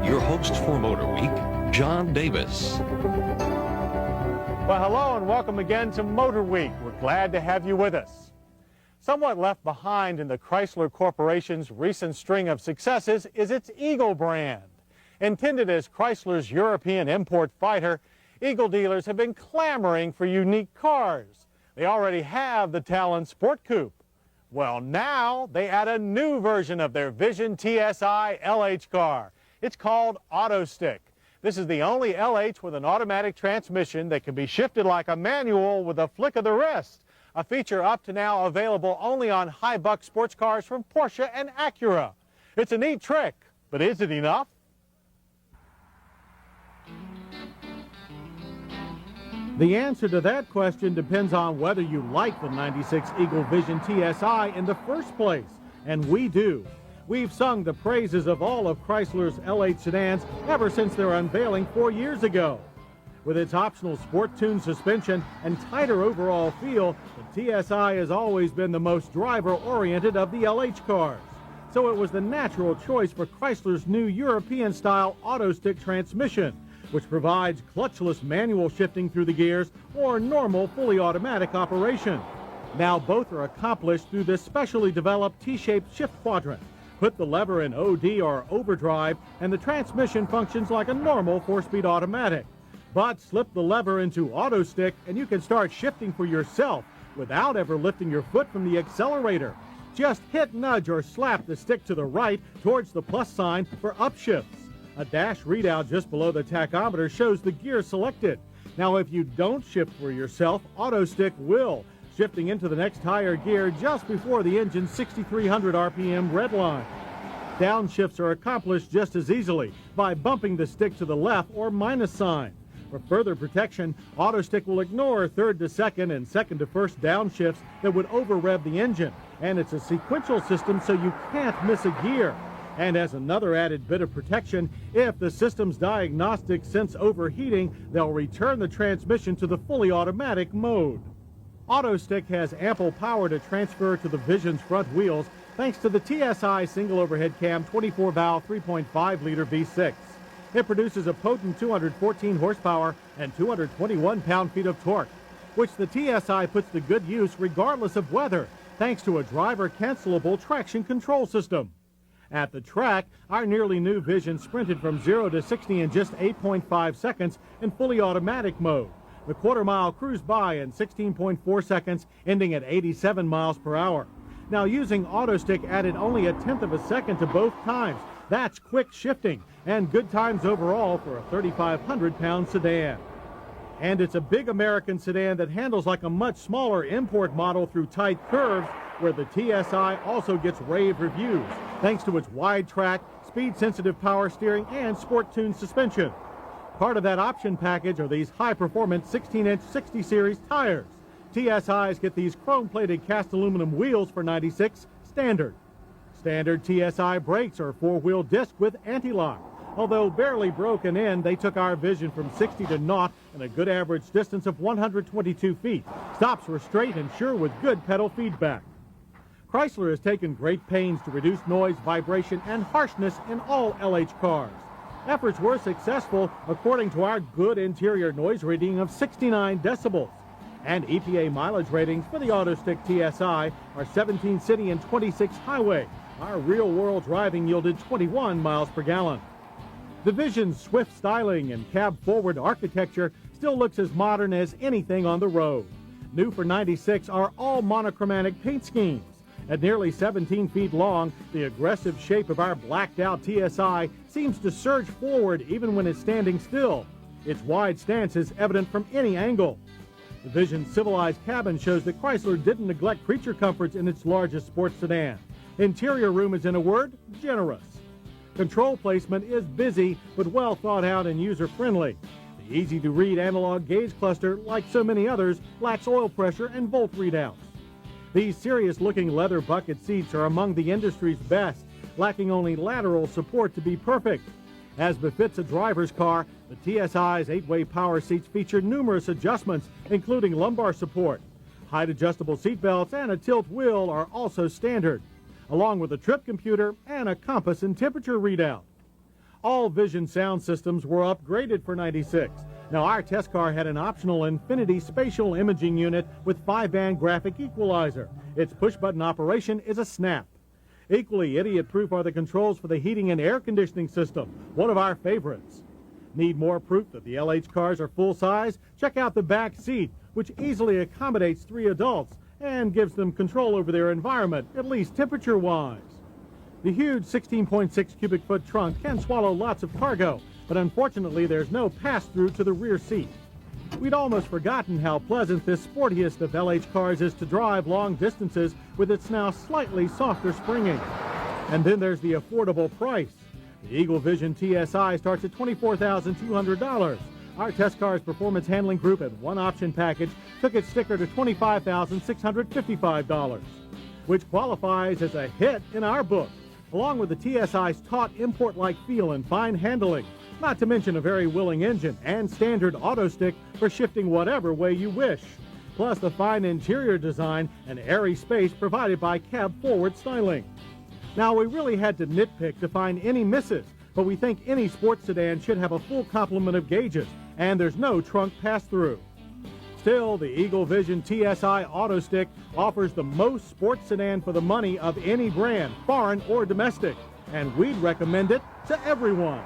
your host for Motorweek, John Davis. Well, hello and welcome again to Motorweek. We're glad to have you with us. Somewhat left behind in the Chrysler Corporation's recent string of successes is its Eagle brand. Intended as Chrysler's European import fighter, Eagle dealers have been clamoring for unique cars. They already have the Talon Sport Coupe. Well, now they add a new version of their Vision TSi LH car. It's called Autostick. This is the only LH with an automatic transmission that can be shifted like a manual with a flick of the wrist, a feature up to now available only on high-buck sports cars from Porsche and Acura. It's a neat trick, but is it enough? The answer to that question depends on whether you like the 96 Eagle Vision TSi in the first place, and we do. We've sung the praises of all of Chrysler's LH sedans ever since their unveiling 4 years ago. With its optional sport-tuned suspension and tighter overall feel, the TSi has always been the most driver-oriented of the LH cars. So it was the natural choice for Chrysler's new European-style Autostick transmission, which provides clutchless manual shifting through the gears or normal fully automatic operation. Now both are accomplished through this specially developed T-shaped shift quadrant. Put the lever in OD or overdrive and the transmission functions like a normal 4-speed automatic. But slip the lever into Autostick and you can start shifting for yourself without ever lifting your foot from the accelerator. Just hit, nudge, or slap the stick to the right towards the plus sign for upshifts. A dash readout just below the tachometer shows the gear selected. Now if you don't shift for yourself, Autostick will, shifting into the next higher gear just before the engine's 6,300 RPM red line. Downshifts are accomplished just as easily by bumping the stick to the left or minus sign. For further protection, Autostick will ignore third to second and second to first downshifts that would over-rev the engine. And it's a sequential system, so you can't miss a gear. And as another added bit of protection, if the system's diagnostics sense overheating, they'll return the transmission to the fully automatic mode. Autostick has ample power to transfer to the Vision's front wheels thanks to the TSi single overhead cam 24-valve 3.5-liter V6. It produces a potent 214 horsepower and 221 pound-feet of torque, which the TSi puts to good use regardless of weather, thanks to a driver-cancelable traction control system. At the track, our nearly new Vision sprinted from 0 to 60 in just 8.5 seconds in fully automatic mode. The quarter-mile cruised by in 16.4 seconds, ending at 87 miles per hour. Now, using Autostick added only a tenth of a second to both times. That's quick shifting and good times overall for a 3,500-pound sedan. And it's a big American sedan that handles like a much smaller import model through tight curves, where the TSi also gets rave reviews, thanks to its wide track, speed-sensitive power steering, and sport-tuned suspension. Part of that option package are these high-performance 16-inch 60 series tires. TSIs get these chrome-plated cast aluminum wheels for 96 standard. Standard TSi brakes are 4-wheel disc with anti-lock. Although barely broken in, they took our Vision from 60 to 0 in a good average distance of 122 feet. Stops were straight and sure with good pedal feedback. Chrysler has taken great pains to reduce noise, vibration, and harshness in all LH cars. Efforts were successful according to our good interior noise reading of 69 decibels. And EPA mileage ratings for the Autostick TSi are 17 city and 26 highway. Our real-world driving yielded 21 miles per gallon. The Vision's swift styling and cab-forward architecture still looks as modern as anything on the road. New for 96 are all monochromatic paint schemes. At nearly 17 feet long, the aggressive shape of our blacked-out TSi seems to surge forward even when it's standing still. Its wide stance is evident from any angle. The Vision's civilized cabin shows that Chrysler didn't neglect creature comforts in its largest sports sedan. Interior room is, in a word, generous. Control placement is busy, but well thought out and user-friendly. The easy-to-read analog gauge cluster, like so many others, lacks oil pressure and volt readouts. These serious-looking leather bucket seats are among the industry's best, lacking only lateral support to be perfect. As befits a driver's car, the TSi's 8-way power seats feature numerous adjustments, including lumbar support. Height-adjustable seat belts and a tilt wheel are also standard, along with a trip computer and a compass and temperature readout. All Vision sound systems were upgraded for 96. Now, our test car had an optional Infinity spatial imaging unit with 5-band graphic equalizer. Its push-button operation is a snap. Equally idiot-proof are the controls for the heating and air conditioning system, one of our favorites. Need more proof that the LH cars are full-size? Check out the back seat, which easily accommodates 3 adults and gives them control over their environment, at least temperature-wise. The huge 16.6 cubic foot trunk can swallow lots of cargo, but unfortunately there's no pass-through to the rear seat. We'd almost forgotten how pleasant this sportiest of LH cars is to drive long distances with its now slightly softer springing. And then there's the affordable price. The Eagle Vision TSi starts at $24,200. Our test car's performance handling group and one option package took its sticker to $25,655, which qualifies as a hit in our book, along with the TSi's taut import-like feel and fine handling, not to mention a very willing engine and standard Autostick for shifting whatever way you wish, plus the fine interior design and airy space provided by cab-forward styling. Now, we really had to nitpick to find any misses, but we think any sports sedan should have a full complement of gauges, and there's no trunk pass-through. Still, the Eagle Vision TSi Autostick offers the most sports sedan for the money of any brand, foreign or domestic, and we'd recommend it to everyone.